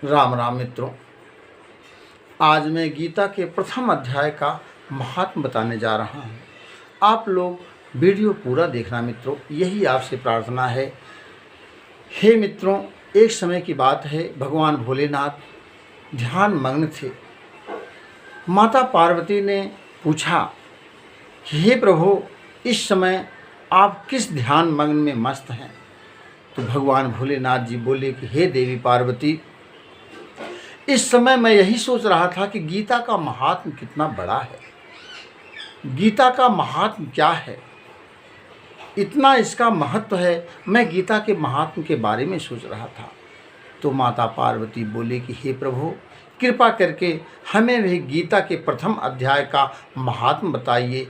राम राम मित्रों, आज मैं गीता के प्रथम अध्याय का महात्म बताने जा रहा हूँ। आप लोग वीडियो पूरा देखना मित्रों, यही आपसे प्रार्थना है। हे मित्रों, एक समय की बात है, भगवान भोलेनाथ ध्यान मग्न थे। माता पार्वती ने पूछा कि हे प्रभु, इस समय आप किस ध्यान मग्न में मस्त हैं? तो भगवान भोलेनाथ जी बोले कि हे देवी पार्वती, इस समय मैं यही सोच रहा था कि गीता का महात्म कितना बड़ा है, गीता का महात्म क्या है, इतना इसका महत्व है। मैं गीता के महात्म के बारे में सोच रहा था। तो माता पार्वती बोले कि हे प्रभु, कृपा करके हमें भी गीता के प्रथम अध्याय का महात्म बताइए।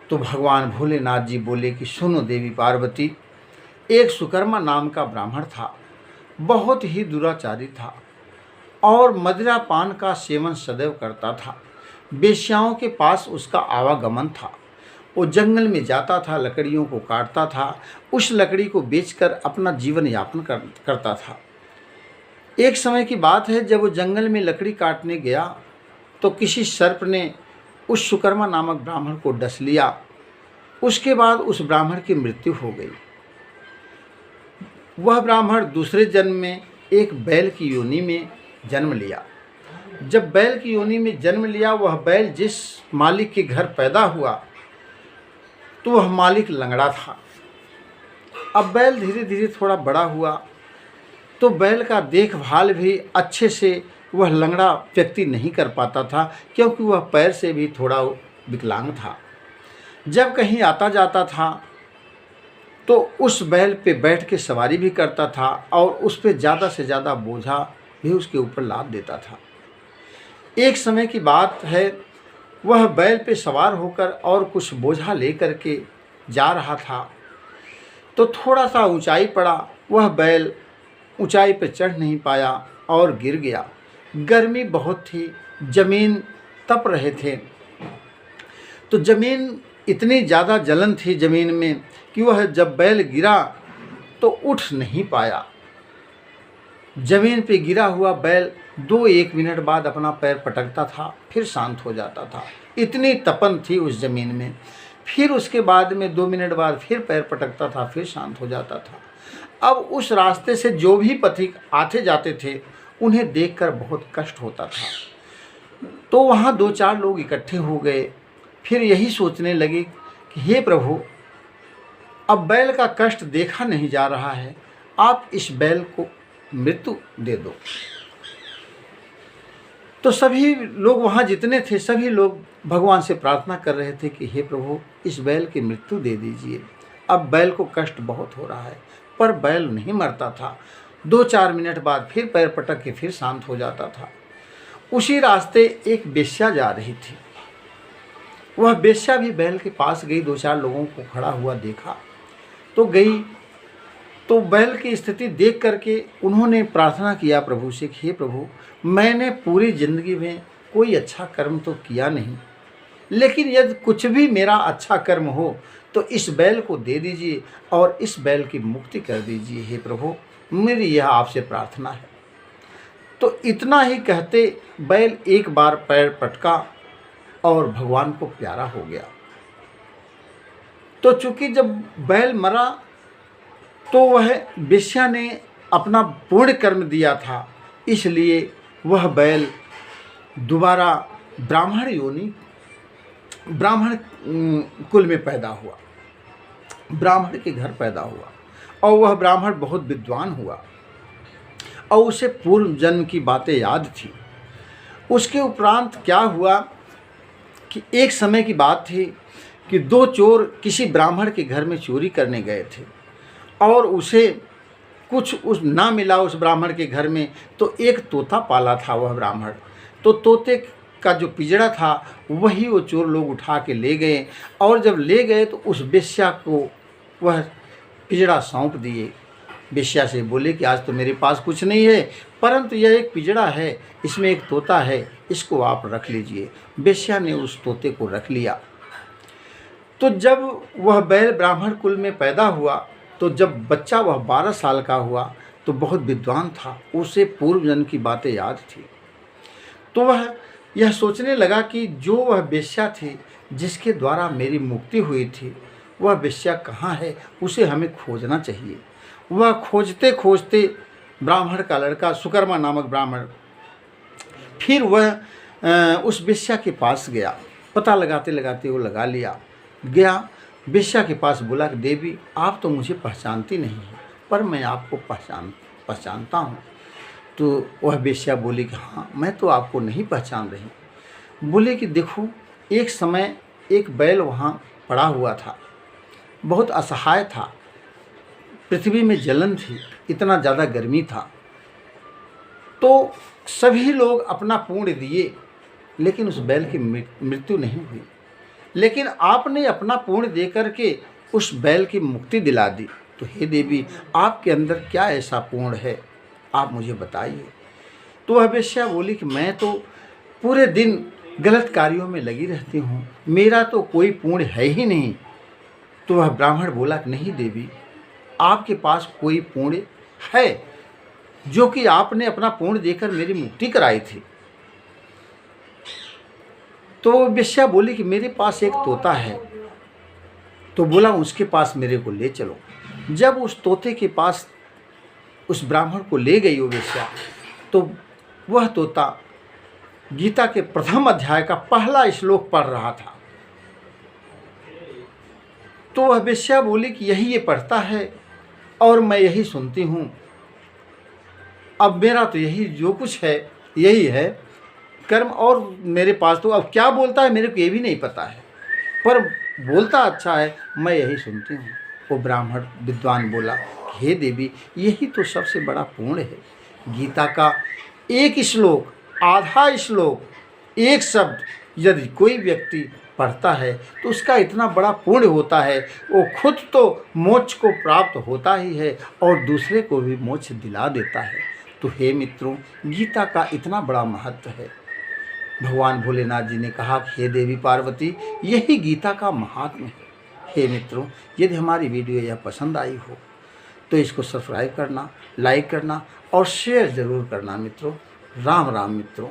तो भगवान भोलेनाथ जी बोले कि सुनो देवी पार्वती, एक सुकर्मा नाम का ब्राह्मण था, बहुत ही दुराचारी था और मदिरा पान का सेवन सदैव करता था। वेश्याओं के पास उसका आवागमन था। वो जंगल में जाता था, लकड़ियों को काटता था, उस लकड़ी को बेचकर अपना जीवन यापन करता था। एक समय की बात है, जब वो जंगल में लकड़ी काटने गया तो किसी सर्प ने उस सुकर्मा नामक ब्राह्मण को डस लिया। उसके बाद उस ब्राह्मण की मृत्यु हो गई। वह ब्राह्मण दूसरे जन्म में एक बैल की योनि में जन्म लिया। जब बैल की योनि में जन्म लिया, वह बैल जिस मालिक के घर पैदा हुआ तो वह मालिक लंगड़ा था। अब बैल धीरे धीरे थोड़ा बड़ा हुआ तो बैल का देखभाल भी अच्छे से वह लंगड़ा व्यक्ति नहीं कर पाता था, क्योंकि वह पैर से भी थोड़ा विकलांग था। जब कहीं आता जाता था तो उस बैल पे बैठ के सवारी भी करता था और उस पे ज़्यादा से ज़्यादा बोझा भी उसके ऊपर लाद देता था। एक समय की बात है, वह बैल पे सवार होकर और कुछ बोझा लेकर के जा रहा था तो थोड़ा सा ऊंचाई पड़ा। वह बैल ऊंचाई पे चढ़ नहीं पाया और गिर गया। गर्मी बहुत थी, ज़मीन तप रहे थे, तो ज़मीन इतनी ज़्यादा जलन थी ज़मीन में कि वह जब बैल गिरा तो उठ नहीं पाया। ज़मीन पे गिरा हुआ बैल 2-1 मिनट बाद अपना पैर पटकता था, फिर शांत हो जाता था। इतनी तपन थी उस ज़मीन में। फिर उसके बाद में 2 मिनट बाद फिर पैर पटकता था, फिर शांत हो जाता था। अब उस रास्ते से जो भी पथिक आते जाते थे, उन्हें देखकर बहुत कष्ट होता था। तो वहाँ 2-4 लोग इकट्ठे हो गए। फिर यही सोचने लगे कि हे प्रभु, अब बैल का कष्ट देखा नहीं जा रहा है, आप इस बैल को मृत्यु दे दो। तो सभी लोग वहाँ जितने थे, सभी लोग भगवान से प्रार्थना कर रहे थे कि हे प्रभु, इस बैल की मृत्यु दे दीजिए। अब बैल को कष्ट बहुत हो रहा है, पर बैल नहीं मरता था। 2-4 मिनट बाद फिर पैर पटक के फिर शांत हो जाता था। उसी रास्ते एक वेश्या जा रही थी। वह वेश्या भी बैल के पास गई, 2-4 लोगों को खड़ा हुआ देखा तो गई। तो बैल की स्थिति देख करके उन्होंने प्रार्थना किया प्रभु से कि हे प्रभु, मैंने पूरी ज़िंदगी में कोई अच्छा कर्म तो किया नहीं, लेकिन यदि कुछ भी मेरा अच्छा कर्म हो तो इस बैल को दे दीजिए और इस बैल की मुक्ति कर दीजिए। हे प्रभु, मेरी यह आपसे प्रार्थना है। तो इतना ही कहते बैल एक बार पैर पटका और भगवान को प्यारा हो गया। तो चूँकि जब बैल मरा तो वह वेश्या ने अपना पूर्ण कर्म दिया था, इसलिए वह बैल दोबारा ब्राह्मण कुल में पैदा हुआ, ब्राह्मण के घर पैदा हुआ। और वह ब्राह्मण बहुत विद्वान हुआ और उसे पूर्व जन्म की बातें याद थी। उसके उपरांत क्या हुआ कि एक समय की बात थी कि 2 चोर किसी ब्राह्मण के घर में चोरी करने गए थे और उसे कुछ ना मिला उस ब्राह्मण के घर में। तो एक तोता पाला था वह ब्राह्मण, तो तोते का जो पिंजड़ा था वही वो चोर लोग उठा के ले गए। और जब ले गए तो उस वेश्या को वह पिंजड़ा सौंप दिए। वेश्या से बोले कि आज तो मेरे पास कुछ नहीं है, परंतु यह एक पिंजड़ा है, इसमें एक तोता है, इसको आप रख लीजिए। वेश्या ने उस तोते को रख लिया। तो जब वह बैल ब्राह्मण कुल में पैदा हुआ, तो जब बच्चा वह 12 साल का हुआ तो बहुत विद्वान था, उसे पूर्व जन्म की बातें याद थी। तो वह यह सोचने लगा कि जो वह वेश्या थी जिसके द्वारा मेरी मुक्ति हुई थी, वह वेश्या कहाँ है, उसे हमें खोजना चाहिए। वह खोजते खोजते ब्राह्मण का लड़का सुकर्मा नामक ब्राह्मण, फिर वह उस वेश्या के पास गया। पता लगाते लगाते वो लगा लिया। गया वेश्या के पास, बोला कि देवी आप तो मुझे पहचानती नहीं है, पर मैं आपको पहचानता हूँ। तो वह वेश्या बोली कि हाँ, मैं तो आपको नहीं पहचान रही। बोले कि देखो, एक समय एक बैल वहाँ पड़ा हुआ था, बहुत असहाय था, पृथ्वी में जलन थी, इतना ज़्यादा गर्मी था। तो सभी लोग अपना पुण्य दिए, लेकिन उस बैल की मृत्यु नहीं हुई। लेकिन आपने अपना पुण्य दे करके उस बैल की मुक्ति दिला दी। तो हे देवी, आपके अंदर क्या ऐसा पुण्य है, आप मुझे बताइए। तो वह वेश्या बोली कि मैं तो पूरे दिन गलत कार्यों में लगी रहती हूँ, मेरा तो कोई पुण्य है ही नहीं। तो वह ब्राह्मण बोला कि नहीं देवी, आपके पास कोई पुण्य है, जो कि आपने अपना पुण्य देकर मेरी मुक्ति कराई थी। तो वेश्या बोली कि मेरे पास एक तोता है। तो बोला उसके पास मेरे को ले चलो। जब उस तोते के पास उस ब्राह्मण को ले गई वो वेश्या, तो वह तोता गीता के प्रथम अध्याय का पहला श्लोक पढ़ रहा था। तो वह वेश्या बोली कि यही ये पढ़ता है और मैं यही सुनती हूँ। अब मेरा तो यही जो कुछ है यही है कर्म, और मेरे पास तो अब क्या बोलता है मेरे को ये भी नहीं पता है, पर बोलता अच्छा है, मैं यही सुनती हूँ। वो ब्राह्मण विद्वान बोला, हे देवी, यही तो सबसे बड़ा पुण्य है। गीता का एक श्लोक, आधा श्लोक, एक शब्द यदि कोई व्यक्ति पढ़ता है तो उसका इतना बड़ा पुण्य होता है। वो खुद तो मोक्ष को प्राप्त होता ही है और दूसरे को भी मोक्ष दिला देता है। तो हे मित्रों, गीता का इतना बड़ा महत्व है। भगवान भोलेनाथ जी ने कहा कि हे देवी पार्वती, यही गीता का महात्म्य है। हे मित्रों, यदि हमारी वीडियो यह पसंद आई हो तो इसको सब्सक्राइब करना, लाइक करना और शेयर ज़रूर करना मित्रों। राम राम मित्रों।